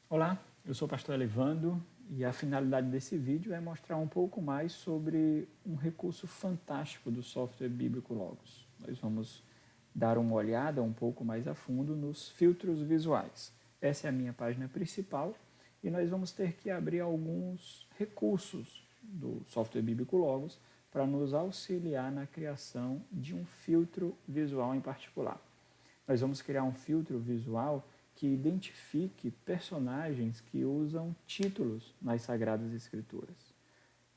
Olá, eu sou o pastor Elevando e a finalidade desse vídeo é mostrar um pouco mais sobre um recurso fantástico do software Bíblico Logos. Nós vamos dar uma olhada um pouco mais a fundo nos filtros visuais. Essa é a minha página principal e nós vamos ter que abrir alguns recursos do software Bíblico Logos para nos auxiliar na criação de um filtro visual em particular. Nós vamos criar um filtro visual que identifique personagens que usam títulos nas Sagradas Escrituras.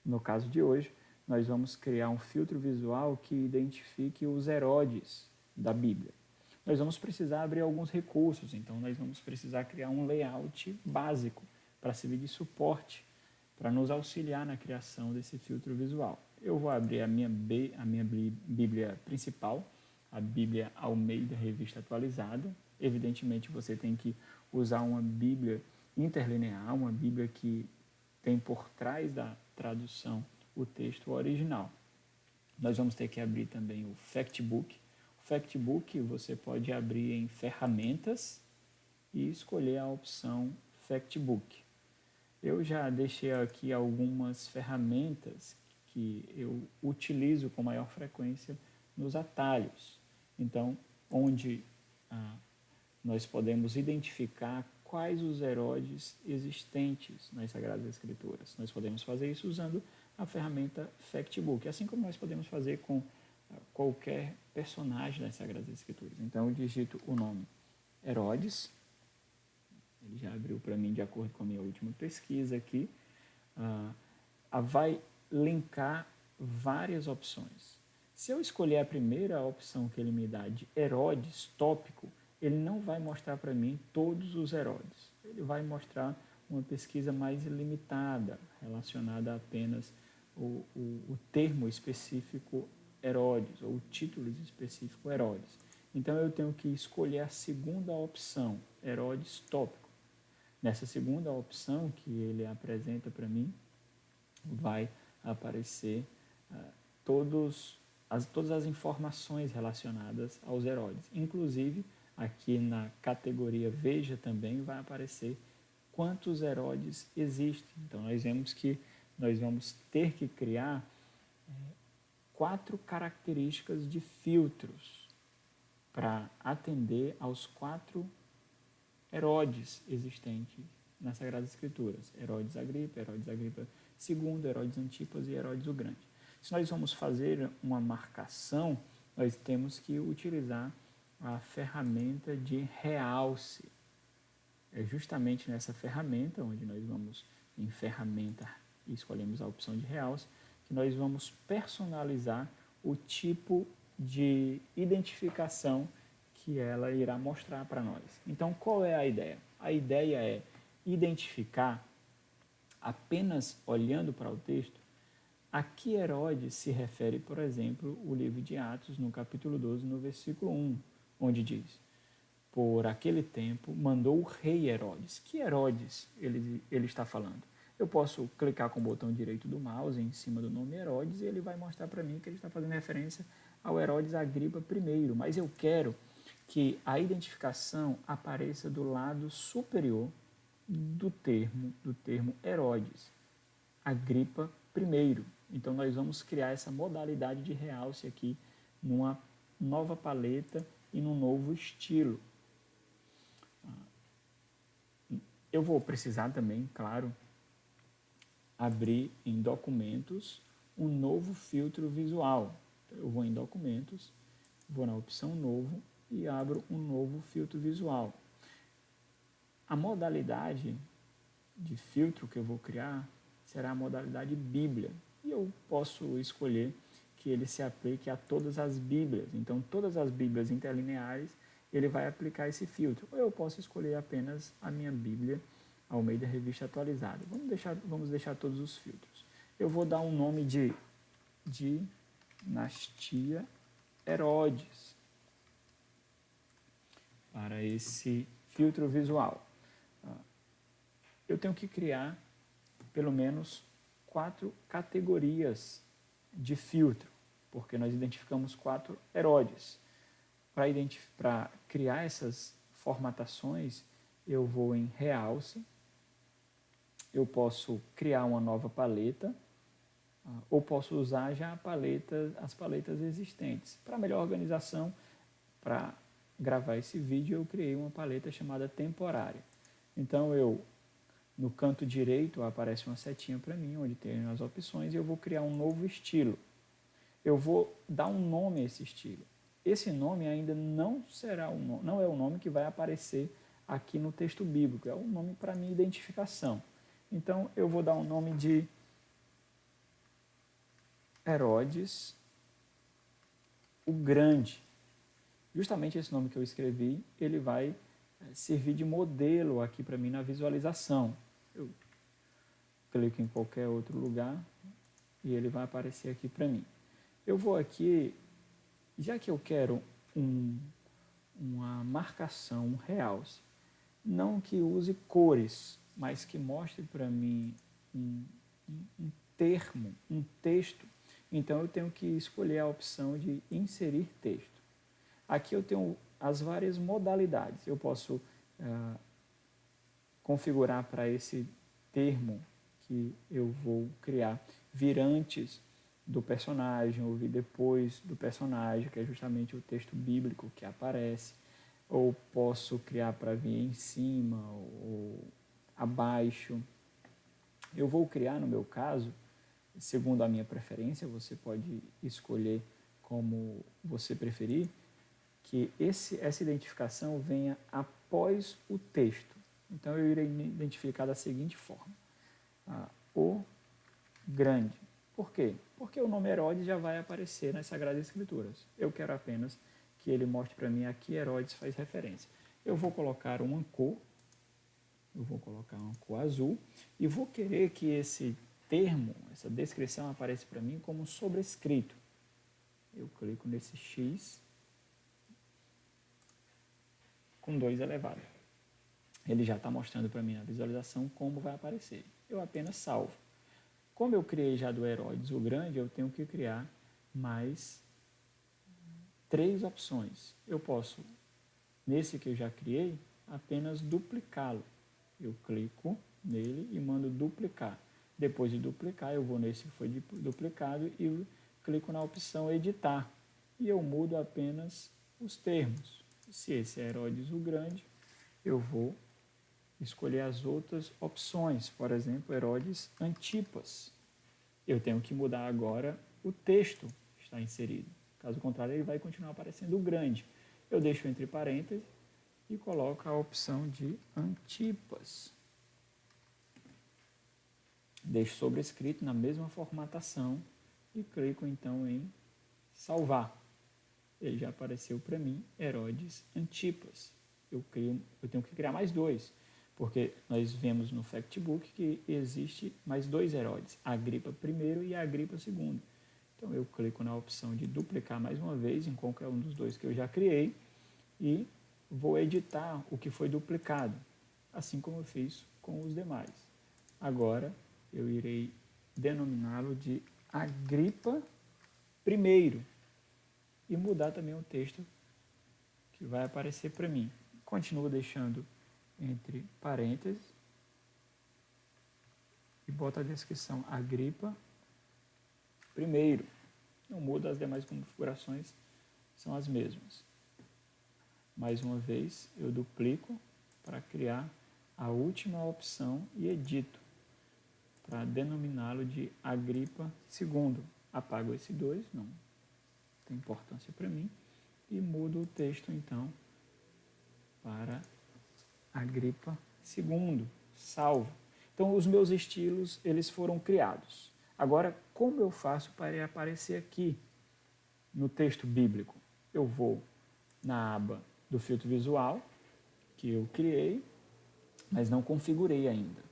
No caso de hoje, nós vamos criar um filtro visual que identifique os Herodes da Bíblia. Nós vamos precisar abrir alguns recursos, então nós vamos precisar criar um layout básico para servir de suporte, para nos auxiliar na criação desse filtro visual. Eu vou abrir a minha Bíblia principal, a Bíblia Almeida Revista Atualizada. Evidentemente, você tem que usar uma Bíblia interlinear, uma Bíblia que tem por trás da tradução o texto original. Nós vamos ter que abrir também o Factbook. O Factbook você pode abrir em Ferramentas e escolher a opção Factbook. Eu já deixei aqui algumas ferramentas que eu utilizo com maior frequência nos atalhos. Então, onde nós podemos identificar quais os Herodes existentes nas Sagradas Escrituras. Nós podemos fazer isso usando a ferramenta Factbook, assim como nós podemos fazer com qualquer personagem das Sagradas Escrituras. Então, eu digito o nome Herodes, ele já abriu para mim de acordo com a minha última pesquisa aqui, vai linkar várias opções. Se eu escolher a primeira opção que ele me dá de Herodes tópico, ele não vai mostrar para mim todos os Herodes. Ele vai mostrar uma pesquisa mais limitada, relacionada a apenas o termo específico Herodes, ou o título específico Herodes. Então eu tenho que escolher a segunda opção, Herodes tópico. Nessa segunda opção que ele apresenta para mim, vai aparecer todas as informações relacionadas aos Herodes. Inclusive, aqui na categoria Veja também vai aparecer quantos Herodes existem. Então, nós vemos que nós vamos ter que criar 4 características de filtros para atender aos 4 Herodes existentes nas Sagradas Escrituras. Herodes Agripa II, Herodes Antipas e Herodes o Grande. Se nós vamos fazer uma marcação, nós temos que utilizar a ferramenta de realce. É justamente nessa ferramenta, onde nós vamos em ferramenta e escolhemos a opção de realce, que nós vamos personalizar o tipo de identificação que ela irá mostrar para nós. Então, qual é a ideia? A ideia é identificar, apenas olhando para o texto, a que Herodes se refere, por exemplo, o livro de Atos, no capítulo 12, no versículo 1, onde diz: por aquele tempo mandou o rei Herodes. Que Herodes ele está falando? Eu posso clicar com o botão direito do mouse em cima do nome Herodes e ele vai mostrar para mim que ele está fazendo referência ao Herodes Agripa I, mas eu quero que a identificação apareça do lado superior do termo Herodes, Agripa I. Então nós vamos criar essa modalidade de realce aqui numa nova paleta e num novo estilo. Eu vou precisar também, claro, abrir em documentos um novo filtro visual. Eu vou em documentos, vou na opção novo e abro um novo filtro visual. A modalidade de filtro que eu vou criar será a modalidade Bíblia. E eu posso escolher que ele se aplique a todas as Bíblias. Então, todas as Bíblias interlineares, ele vai aplicar esse filtro. Ou eu posso escolher apenas a minha Bíblia Almeida Revista Atualizada. Vamos deixar todos os filtros. Eu vou dar um nome de Dinastia Herodes para esse filtro visual. Eu tenho que criar pelo menos 4 categorias de filtro, porque nós identificamos 4 Herodes. Para criar essas formatações, eu vou em Realce, eu posso criar uma nova paleta, ou posso usar já as paletas existentes. Para melhor organização, para gravar esse vídeo, eu criei uma paleta chamada temporária. Então, no canto direito aparece uma setinha para mim, onde tem as opções, e eu vou criar um novo estilo. Eu vou dar um nome a esse estilo. Esse nome ainda não não é o nome que vai aparecer aqui no texto bíblico, é um nome para minha identificação. Então, eu vou dar um nome de Herodes o Grande. Justamente esse nome que eu escrevi, ele vai servir de modelo aqui para mim na visualização. Eu clico em qualquer outro lugar e ele vai aparecer aqui para mim. Eu vou aqui, já que eu quero uma marcação, um realce, não que use cores, mas que mostre para mim um termo, um texto, então eu tenho que escolher a opção de inserir texto. Aqui eu tenho as várias modalidades. Eu posso configurar para esse termo que eu vou criar vir antes do personagem ou vir depois do personagem, que é justamente o texto bíblico que aparece, ou posso criar para vir em cima ou abaixo. Eu vou criar, no meu caso, segundo a minha preferência, você pode escolher como você preferir, que essa identificação venha após o texto. Então, eu irei identificar da seguinte forma. O Grande. Por quê? Porque o nome Herodes já vai aparecer nas Sagradas Escrituras. Eu quero apenas que ele mostre para mim a que Herodes faz referência. Eu vou colocar uma cor, azul, e vou querer que esse termo, essa descrição apareça para mim como sobrescrito. Eu clico nesse X com 2 elevado. Ele já está mostrando para mim na visualização como vai aparecer. Eu apenas salvo. Como eu criei já do Herodes o Grande, eu tenho que criar mais 3 opções. Eu posso, nesse que eu já criei, apenas duplicá-lo. Eu clico nele e mando duplicar. Depois de duplicar, eu vou nesse que foi duplicado e clico na opção editar. E eu mudo apenas os termos. Se esse é Herodes o Grande, eu vou escolher as outras opções. Por exemplo, Herodes Antipas. Eu tenho que mudar agora o texto que está inserido. Caso contrário, ele vai continuar aparecendo o grande. Eu deixo entre parênteses e coloco a opção de Antipas. Deixo sobrescrito na mesma formatação e clico então em salvar. Ele já apareceu para mim, Herodes Antipas. Eu tenho que criar mais 2, porque nós vemos no Factbook que existe mais 2 Herodes, Agripa I e Agripa II. Então eu clico na opção de duplicar mais uma vez em qualquer um dos 2 que eu já criei e vou editar o que foi duplicado, assim como eu fiz com os demais. Agora eu irei denominá-lo de Agripa I e mudar também o texto que vai aparecer para mim. Continuo deixando entre parênteses e boto a descrição Agripa I. Não muda, as demais configurações são as mesmas. Mais uma vez, eu duplico para criar a última opção e edito para denominá-lo de Agripa II. Apago esse 2, não tem importância para mim, e mudo o texto então para Agripa II, salvo. Então, os meus estilos, eles foram criados. Agora, como eu faço para ele aparecer aqui no texto bíblico? Eu vou na aba do filtro visual, que eu criei, mas não configurei ainda.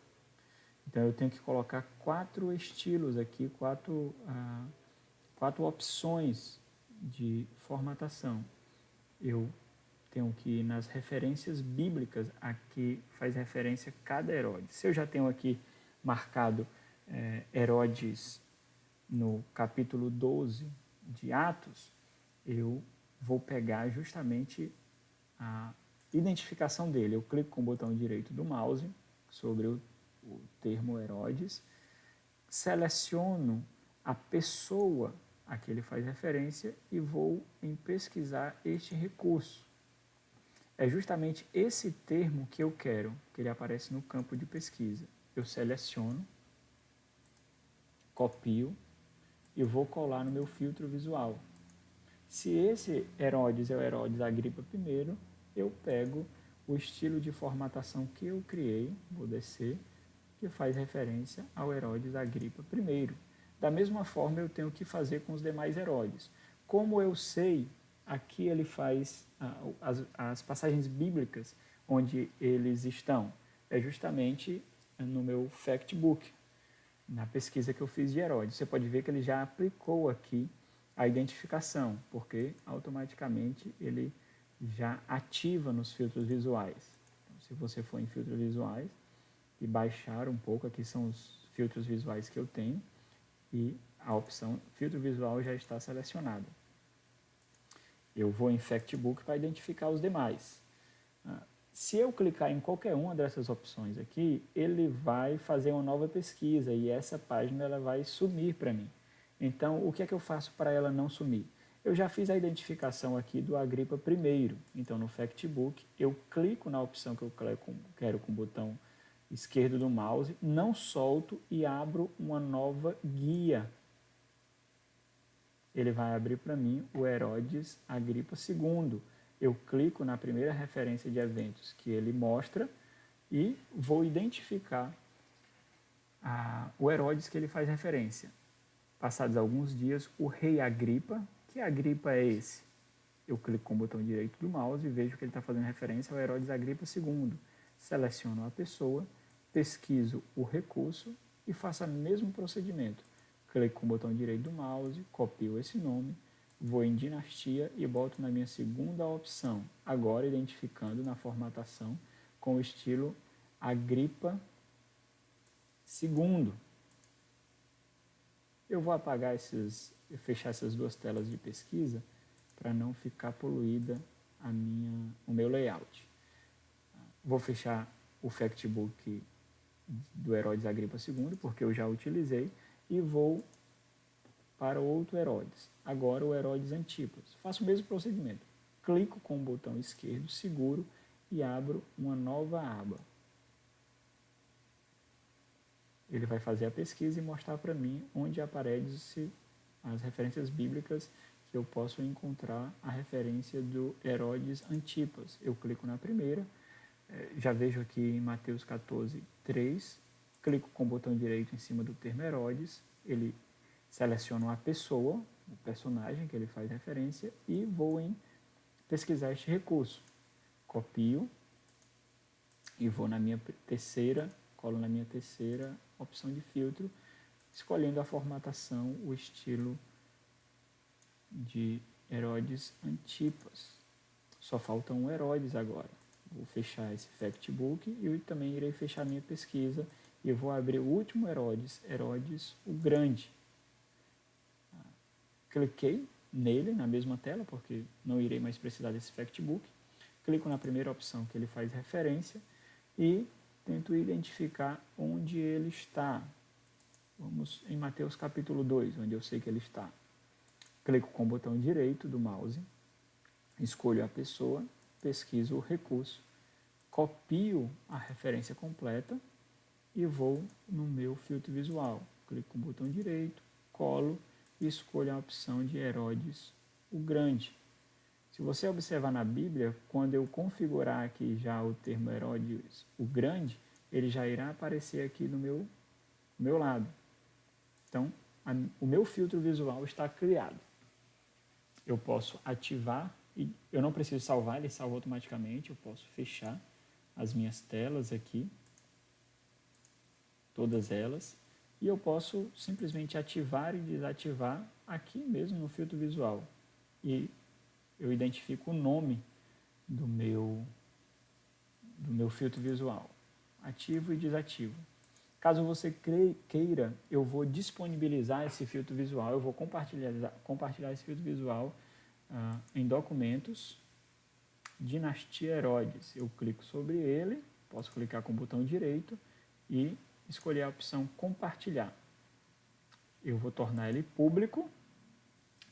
Então, eu tenho que colocar 4 estilos aqui, 4 opções de formatação. Eu tenho que ir nas referências bíblicas, aqui faz referência a cada Herodes. Se eu já tenho aqui marcado Herodes no capítulo 12 de Atos, eu vou pegar justamente a identificação dele. Eu clico com o botão direito do mouse sobre o termo Herodes, seleciono a pessoa a que ele faz referência e vou em pesquisar este recurso. É justamente esse termo que eu quero, que ele aparece no campo de pesquisa. Eu seleciono, copio e vou colar no meu filtro visual. Se esse Herodes é o Herodes Agripa I, eu pego o estilo de formatação que eu criei, vou descer, que faz referência ao Herodes Agripa I. Da mesma forma, eu tenho que fazer com os demais Herodes. Como eu sei, aqui ele faz as passagens bíblicas onde eles estão. É justamente no meu factbook, na pesquisa que eu fiz de Herodes. Você pode ver que ele já aplicou aqui a identificação, porque automaticamente ele já ativa nos filtros visuais. Então, se você for em filtros visuais e baixar um pouco, aqui são os filtros visuais que eu tenho, e a opção filtro visual já está selecionada. Eu vou em Factbook para identificar os demais. Se eu clicar em qualquer uma dessas opções aqui, ele vai fazer uma nova pesquisa e essa página ela vai sumir para mim. Então, o que é que eu faço para ela não sumir? Eu já fiz a identificação aqui do Agripa I. Então, no Factbook, eu clico na opção que eu quero com o botão esquerdo do mouse, não solto e abro uma nova guia. Ele vai abrir para mim o Herodes Agripa II. Eu clico na primeira referência de eventos que ele mostra e vou identificar o Herodes que ele faz referência. Passados alguns dias, o rei Agripa, que Agripa é esse? Eu clico com o botão direito do mouse e vejo que ele está fazendo referência ao Herodes Agripa II. Seleciono a pessoa, pesquiso o recurso e faço o mesmo procedimento. Clico com o botão direito do mouse, copio esse nome, vou em dinastia e boto na minha segunda opção, agora identificando na formatação com o estilo Agripa II. Eu vou apagar fechar essas duas telas de pesquisa para não ficar poluída o meu layout. Vou fechar o Factbook do Herodes Agripa II, porque eu já utilizei, e vou para outro Herodes. Agora o Herodes Antipas. Faço o mesmo procedimento. Clico com o botão esquerdo, seguro e abro uma nova aba. Ele vai fazer a pesquisa e mostrar para mim onde aparecem as referências bíblicas que eu posso encontrar a referência do Herodes Antipas. Eu clico na primeira, já vejo aqui em Mateus 14, 3, clico com o botão direito em cima do termo Herodes, ele seleciona a pessoa, o personagem que ele faz referência e vou em pesquisar este recurso. Copio e vou na minha terceira, colo na minha terceira opção de filtro, escolhendo a formatação, o estilo de Herodes Antipas. Só falta um Herodes agora. Vou fechar esse Factbook e eu também irei fechar a minha pesquisa e vou abrir o último Herodes, Herodes o Grande. Cliquei nele na mesma tela, porque não irei mais precisar desse Factbook. Clico na primeira opção que ele faz referência e tento identificar onde ele está. Vamos em Mateus capítulo 2, onde eu sei que ele está. Clico com o botão direito do mouse, escolho a pessoa, pesquiso o recurso, copio a referência completa e vou no meu filtro visual. Clico com o botão direito, colo e escolho a opção de Herodes o Grande. Se você observar na Bíblia, quando eu configurar aqui já o termo Herodes o Grande, ele já irá aparecer aqui no meu lado. Então, o meu filtro visual está criado. Eu posso ativar, e eu não preciso salvar, ele salva automaticamente, eu posso fechar as minhas telas aqui, todas elas, e eu posso simplesmente ativar e desativar aqui mesmo no filtro visual. E eu identifico o nome do meu filtro visual, ativo e desativo. Caso você queira, eu vou disponibilizar esse filtro visual, eu vou compartilhar esse filtro visual em documentos, Dinastia Herodes. Eu clico sobre ele, posso clicar com o botão direito e escolher a opção compartilhar. Eu vou tornar ele público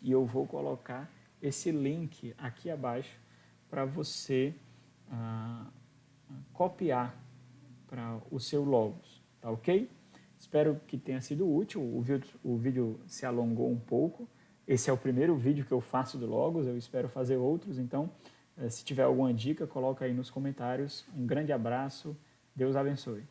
e eu vou colocar esse link aqui abaixo para você copiar para o seu Logos, tá ok? Espero que tenha sido útil, o vídeo se alongou um pouco, esse é o primeiro vídeo que eu faço do Logos, eu espero fazer outros, então se tiver alguma dica, coloca aí nos comentários. Um grande abraço, Deus abençoe.